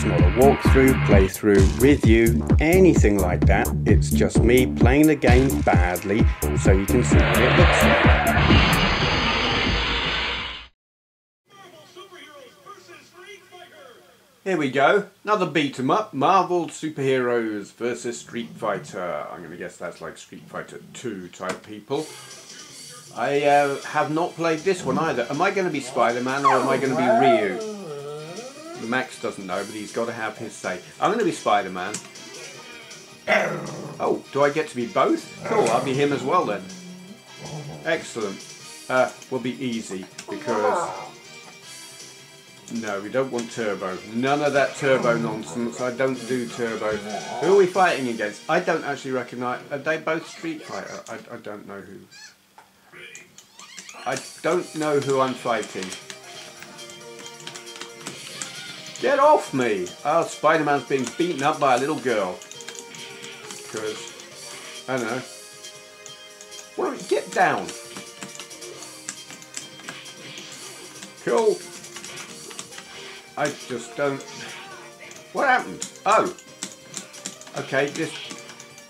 It's not a walkthrough, playthrough, review, anything like that. It's just me playing the game badly so you can see what it looks like. Here we go, another beat 'em up, Marvel Superheroes versus Street Fighter. I'm going to guess that's like Street Fighter 2 type people. I have not played this one either. Am I going to be Spider-Man or am I going to be Ryu? Max doesn't know, but he's got to have his say. I'm going to be Spider-Man. Oh, do I get to be both? Cool, I'll be him as well then. Excellent. Will be easy because... No, we don't want turbo. None of that turbo nonsense. I don't do turbo. Who are we fighting against? I don't actually recognise... Are they both Street Fighter? I don't know who. I don't know who I'm fighting. Get off me! Oh, Spider-Man's being beaten up by a little girl. Because... I don't know. Well, get down. Cool. I just don't... What happened? Oh! Okay, this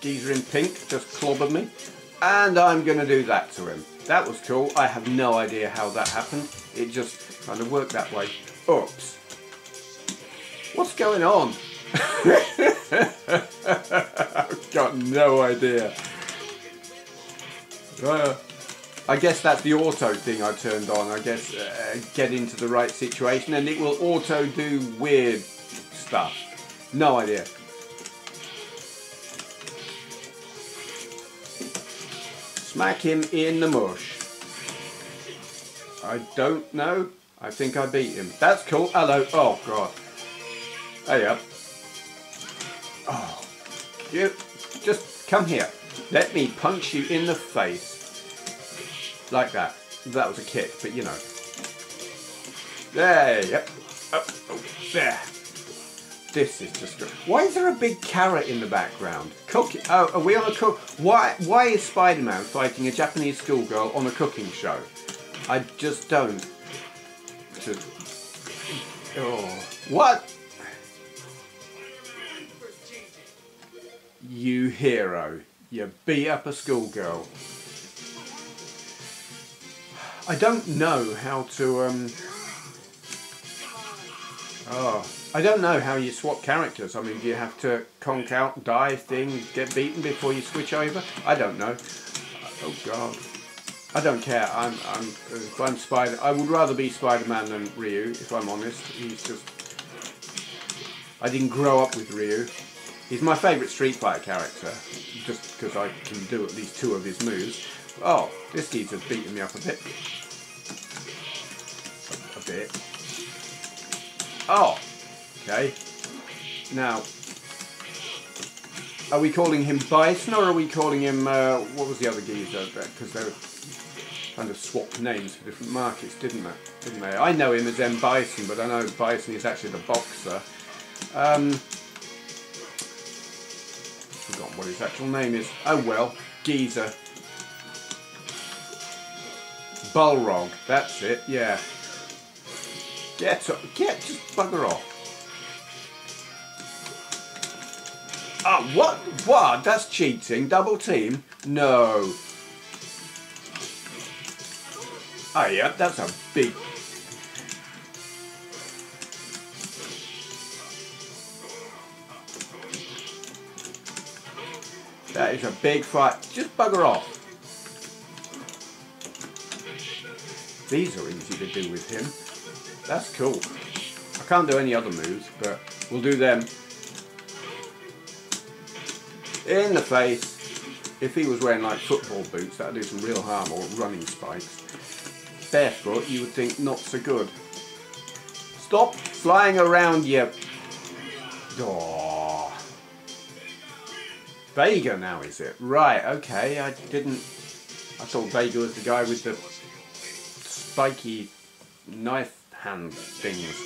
geezer in pink just clobbered me. And I'm going to do that to him. That was cool. I have no idea how that happened. It just kind of worked that way. Oops. What's going on? I've got no idea. I guess that's the auto thing I turned on. I guess get into the right situation and it will auto do weird stuff. No idea. Smack him in the mush. I don't know. I think I beat him. That's cool. Hello. Oh god. Hey up. Oh. You just come here. Let me punch you in the face. Like that. That was a kick, but you know. There, yep. Oh, there. This is just good. Why is there a big carrot in the background? Cooking. Oh, are we on a cook? Why is Spider-Man fighting a Japanese schoolgirl on a cooking show? I just don't. Just. Oh. What? You hero. You beat up a schoolgirl. I don't know how to, I don't know how you swap characters. I mean, do you have to conk out, die, thing, get beaten before you switch over? I don't know. Oh god. I don't care. If I'm Spider... I would rather be Spider-Man than Ryu, if I'm honest. He's just... I didn't grow up with Ryu. He's my favourite Street Fighter character, just because I can do at least 2 of his moves. Oh, this geezer's beating me up a bit. A bit. Oh, okay. Now, are we calling him Bison or are we calling him, what was the other geezer? Because they kind of swapped names for different markets, didn't they? I know him as M. Bison, but I know Bison is actually the boxer. Forgotten what his actual name is. Oh well, geezer. Balrog, that's it, yeah. Just bugger off. Ah, what? What? That's cheating. Double team? No. Oh yeah, that's a big... That is a big fight. Just bugger off. These are easy to do with him. That's cool. I can't do any other moves, but we'll do them. In the face. If he was wearing like football boots, that would do some real harm, or running spikes. Barefoot, you would think not so good. Stop flying around, you... Oh. Vega now, is it? Right, okay, I thought Vega was the guy with the spiky knife hand things.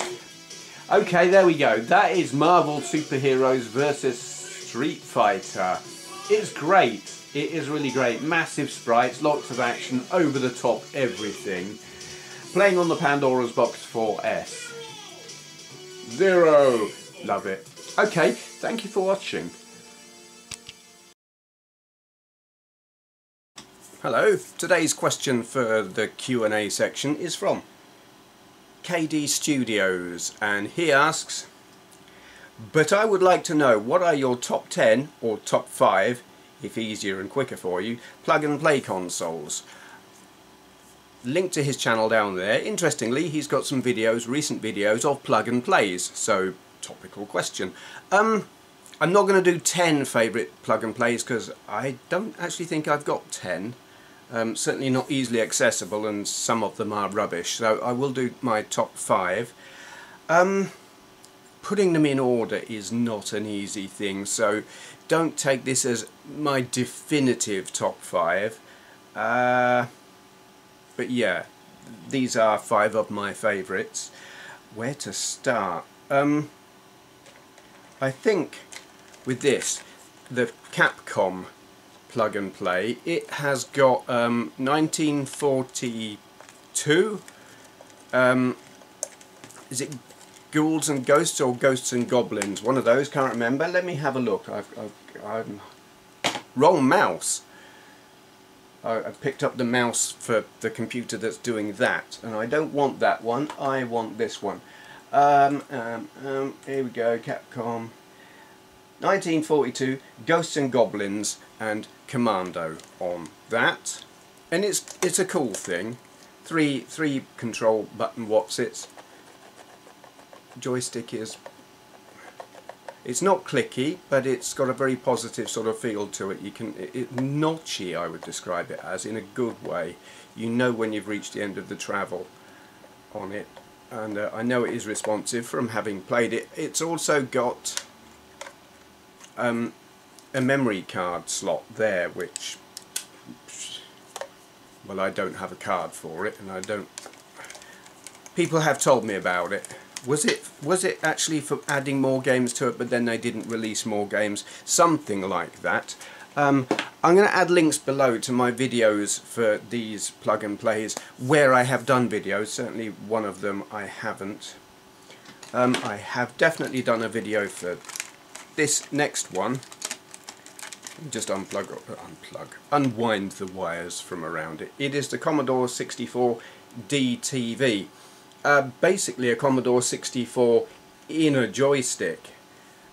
Okay, there we go. That is Marvel Superheroes versus Street Fighter. It's great. It is really great. Massive sprites, lots of action, over the top everything. Playing on the Pandora's Box 4S. 0. Love it. Okay, thank you for watching. Hello, today's question for the Q&A section is from KDStudios, and he asks, but I would like to know, what are your top 10 or top 5, if easier and quicker for you, plug and play consoles? Link to his channel down there. Interestingly, he's got some videos, recent videos of plug and plays, so topical question. I'm not going to do 10 favourite plug and plays because I don't actually think I've got 10. Certainly not easily accessible, and some of them are rubbish, so I will do my top 5. Putting them in order is not an easy thing, so don't take this as my definitive top 5. But yeah, these are 5 of my favourites. Where to start? I think with this, the Capcom plug and play, it has got 1942, is it Ghouls and Ghosts or Ghosts and Goblins? One of those, can't remember. Let me have a look. I'm wrong mouse. I picked up the mouse for the computer that's doing that, and I don't want that one, I want this one. Here we go, Capcom. 1942, Ghosts and Goblins and Commando on that. And it's a cool thing. Three control button whatsits. Joystick is... it's not clicky, but it's got a very positive sort of feel to it. It's notchy, I would describe it as, in a good way. You know when you've reached the end of the travel on it, and I know it is responsive from having played it. It's also got a memory card slot there, which, well, I don't have a card for it, and I don't... people have told me about it. Was it actually for adding more games to it, but then they didn't release more games? Something like that. I'm going to add links below to my videos for these plug and plays where I have done videos. Certainly one of them I haven't. I have definitely done a video for this next one. Just unwind the wires from around it. It is the Commodore 64 DTV. Basically a Commodore 64 in a joystick.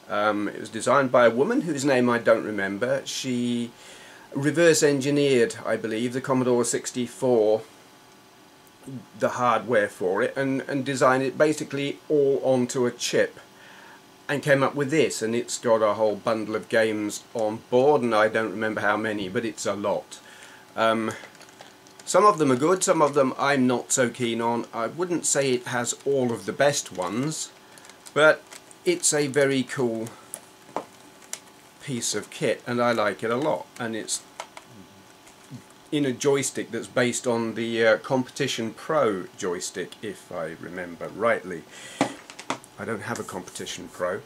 It was designed by a woman whose name I don't remember. She reverse engineered, I believe, the Commodore 64, the hardware for it, and designed it basically all onto a chip, and came up with this, and it's got a whole bundle of games on board, and I don't remember how many, but it's a lot. Some of them are good, some of them I'm not so keen on. I wouldn't say it has all of the best ones, but it's a very cool piece of kit, and I like it a lot. And it's in a joystick that's based on the Competition Pro joystick, if I remember rightly. I don't have a Competition Pro.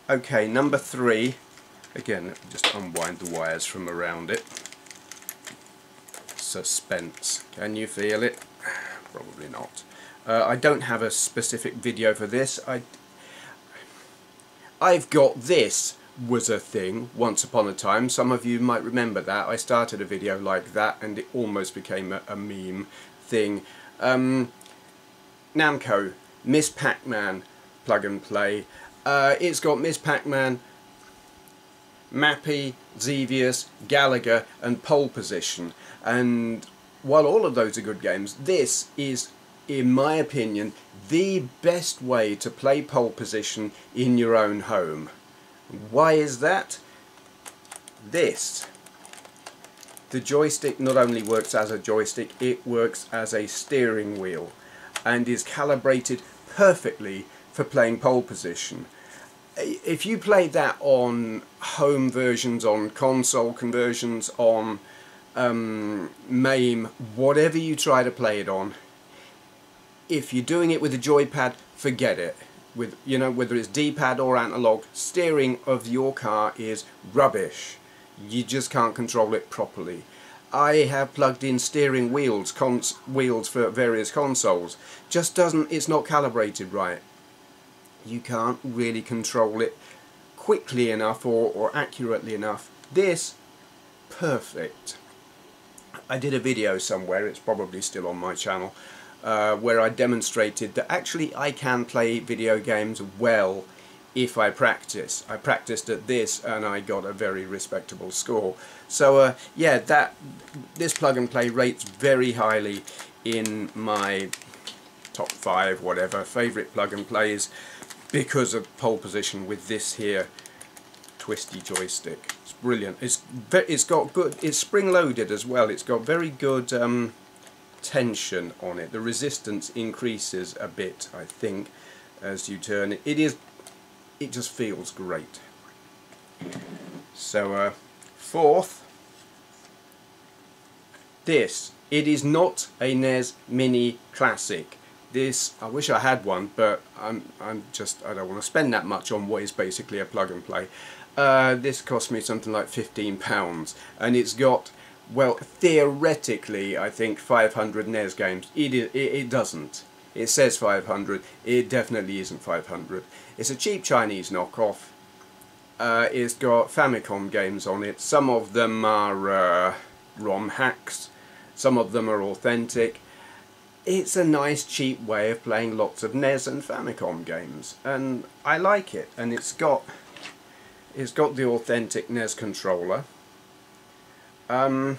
Okay, number 3. Again, just unwind the wires from around it. Suspense. Can you feel it? Probably not. I don't have a specific video for this. I've got this was a thing once upon a time. Some of you might remember that. I started a video like that and it almost became a meme thing. Namco, Miss Pac-Man plug and play. It's got Miss Pac-Man, Mappy, Xevious, Gallagher and Pole Position, and while all of those are good games, this is, in my opinion, the best way to play Pole Position in your own home. Why is that? The joystick not only works as a joystick, it works as a steering wheel and is calibrated perfectly for playing Pole Position. If you play that on home versions, on console conversions, on MAME, whatever you try to play it on, if you're doing it with a joypad, forget it. With, you know, whether it's D-pad or analog, steering of your car is rubbish. You just can't control it properly. I have plugged in steering wheels for various consoles. Just doesn't, it's not calibrated right. you can't really control it quickly enough or accurately enough. This, perfect. I did a video somewhere, it's probably still on my channel, where I demonstrated that actually I can play video games well if I practice. I practiced at this and I got a very respectable score. So yeah, this plug and play rates very highly in my top 5 whatever favourite plug and plays because of pole position with this here twisty joystick. It's brilliant. It's got good, it's spring loaded as well. It's got very good tension on it. The resistance increases a bit, I think, as you turn it. It just feels great. So fourth, this. It is not a NES Mini Classic. This, I wish I had one, but I don't want to spend that much on what is basically a plug and play. This cost me something like £15, and it's got, well, theoretically, I think 500 NES games. It doesn't. It says 500. It definitely isn't 500. It's a cheap Chinese knockoff. It's got Famicom games on it. Some of them are ROM hacks. Some of them are authentic. It's a nice cheap way of playing lots of NES and Famicom games, and I like it. And it's got the authentic NES controller. I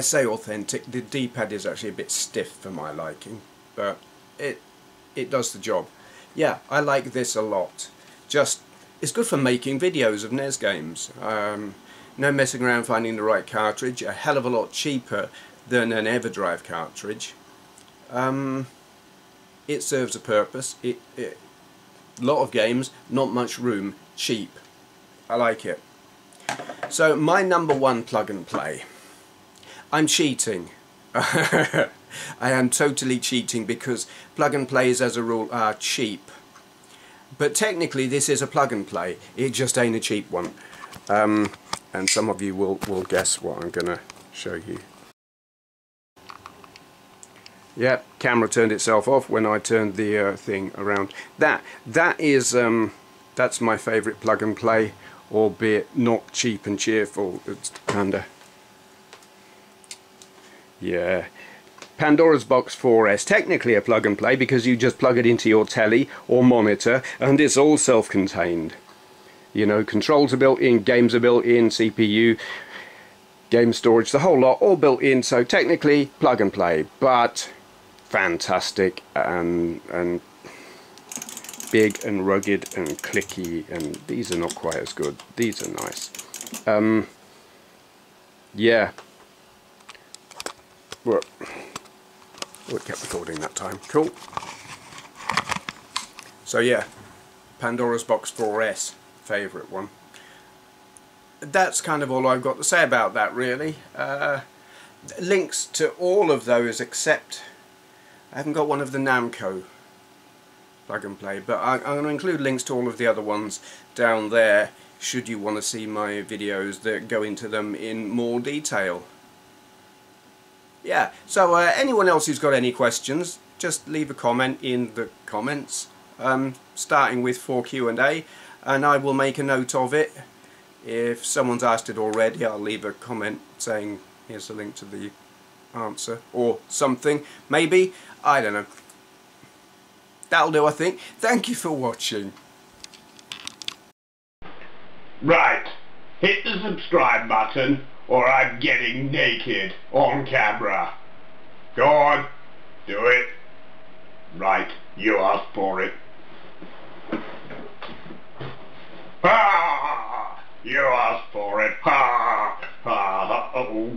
say authentic. The D-pad is actually a bit stiff for my liking, but it does the job. Yeah, I like this a lot. It's good for making videos of NES games. No messing around finding the right cartridge. A hell of a lot cheaper than an EverDrive cartridge. It serves a purpose. A lot of games, not much room, cheap. I like it. So my number 1 plug and play. I'm cheating. I am totally cheating because plug and plays as a rule are cheap. But technically this is a plug and play. It just ain't a cheap one. And some of you will guess what I'm gonna show you. Yep, camera turned itself off when I turned the thing around. That's my favourite plug and play, albeit not cheap and cheerful. It's kinda, yeah. Pandora's Box 4S, technically a plug and play because you just plug it into your telly or monitor and it's all self-contained. You know, controls are built in, games are built in, CPU, game storage, the whole lot, all built in, so technically plug and play, but fantastic and big and rugged and clicky, and these are not quite as good. These are nice. Yeah. Well, it kept recording that time. Cool. So yeah, Pandora's Box 4S, favourite one. That's kind of all I've got to say about that, really. Links to all of those except I haven't got one of the Namco plug and play, but I'm going to include links to all of the other ones down there should you want to see my videos that go into them in more detail. Yeah, so anyone else who's got any questions, just leave a comment in the comments, starting with for Q&A, and I will make a note of it. If someone's asked it already, I'll leave a comment saying here's a link to the answer or something, maybe. I don't know. That'll do, I think. Thank you for watching. Right, hit the subscribe button or I'm getting naked on camera. Go on, do it. Right, you asked for it. Ah, you asked for it. Ha, ha, ha, oh.